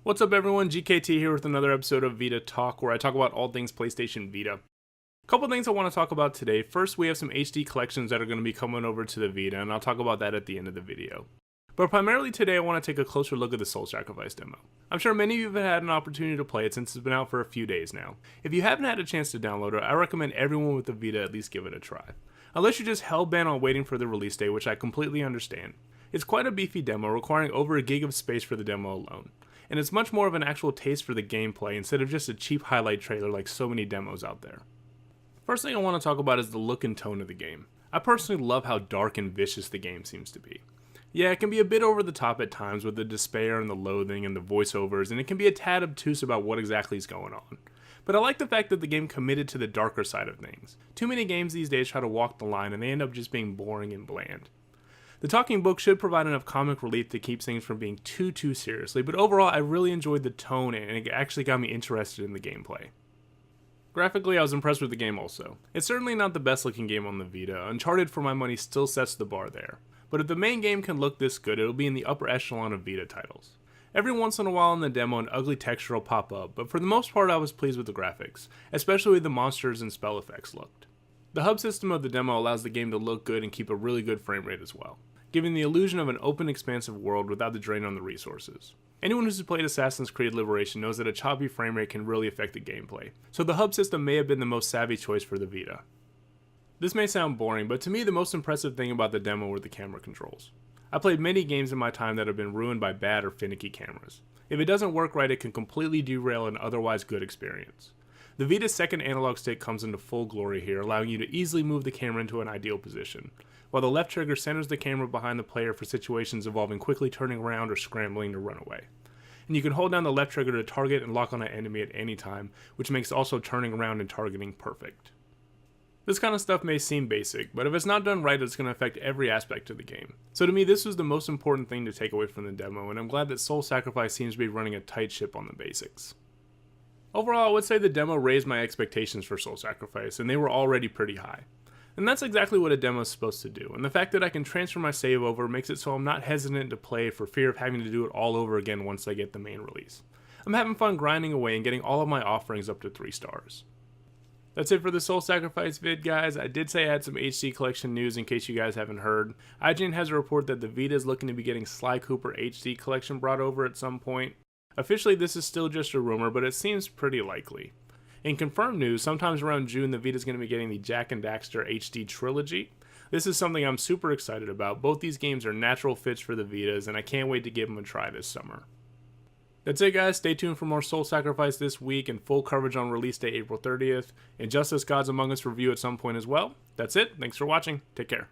What's up everyone, GKT here with another episode of Vita Talk, where I talk about all things PlayStation Vita. A couple things I want to talk about today. First, we have some HD collections that are going to be coming over to the Vita, and I'll talk about that at the end of the video. But primarily today I want to take a closer look at the Soul Sacrifice demo. I'm sure many of you have had an opportunity to play it since it's been out for a few days now. If you haven't had a chance to download it, I recommend everyone with the Vita at least give it a try. Unless you're just hell-bent on waiting for the release date, which I completely understand. It's quite a beefy demo, requiring over a gig of space for the demo alone. And it's much more of an actual taste for the gameplay instead of just a cheap highlight trailer like so many demos out there. First thing I want to talk about is the look and tone of the game. I personally love how dark and vicious the game seems to be. Yeah, it can be a bit over the top at times with the despair and the loathing and the voiceovers, and it can be a tad obtuse about what exactly is going on. But I like the fact that the game committed to the darker side of things. Too many games these days try to walk the line and they end up just being boring and bland. The talking book should provide enough comic relief to keep things from being too seriously, but overall I really enjoyed the tone and it actually got me interested in the gameplay. Graphically, I was impressed with the game also. It's certainly not the best looking game on the Vita. Uncharted for my money still sets the bar there. But if the main game can look this good, it'll be in the upper echelon of Vita titles. Every once in a while in the demo an ugly texture will pop up, but for the most part I was pleased with the graphics, especially the monsters and spell effects looked. The hub system of the demo allows the game to look good and keep a really good frame rate as well, giving the illusion of an open, expansive world without the drain on the resources. Anyone who's played Assassin's Creed Liberation knows that a choppy frame rate can really affect the gameplay, so the hub system may have been the most savvy choice for the Vita. This may sound boring, but to me the most impressive thing about the demo were the camera controls. I played many games in my time that have been ruined by bad or finicky cameras. If it doesn't work right, it can completely derail an otherwise good experience. The Vita's second analog stick comes into full glory here, allowing you to easily move the camera into an ideal position, while the left trigger centers the camera behind the player for situations involving quickly turning around or scrambling to run away. And you can hold down the left trigger to target and lock on an enemy at any time, which makes also turning around and targeting perfect. This kind of stuff may seem basic, but if it's not done right, it's going to affect every aspect of the game. So to me, this was the most important thing to take away from the demo, and I'm glad that Soul Sacrifice seems to be running a tight ship on the basics. Overall, I would say the demo raised my expectations for Soul Sacrifice, and they were already pretty high. And that's exactly what a demo is supposed to do, and the fact that I can transfer my save over makes it so I'm not hesitant to play for fear of having to do it all over again once I get the main release. I'm having fun grinding away and getting all of my offerings up to 3 stars. That's it for the Soul Sacrifice vid, guys. I did say I had some HD collection news in case you guys haven't heard. IGN has a report that the Vita is looking to be getting Sly Cooper HD collection brought over at some point. Officially, this is still just a rumor, but it seems pretty likely. In confirmed news, sometimes around June, the Vita is going to be getting the Jak and Daxter HD Trilogy. This is something I'm super excited about. Both these games are natural fits for the Vitas, and I can't wait to give them a try this summer. That's it, guys. Stay tuned for more Soul Sacrifice this week and full coverage on release day April 30th, and Justice Gods Among Us review at some point as well. That's it. Thanks for watching. Take care.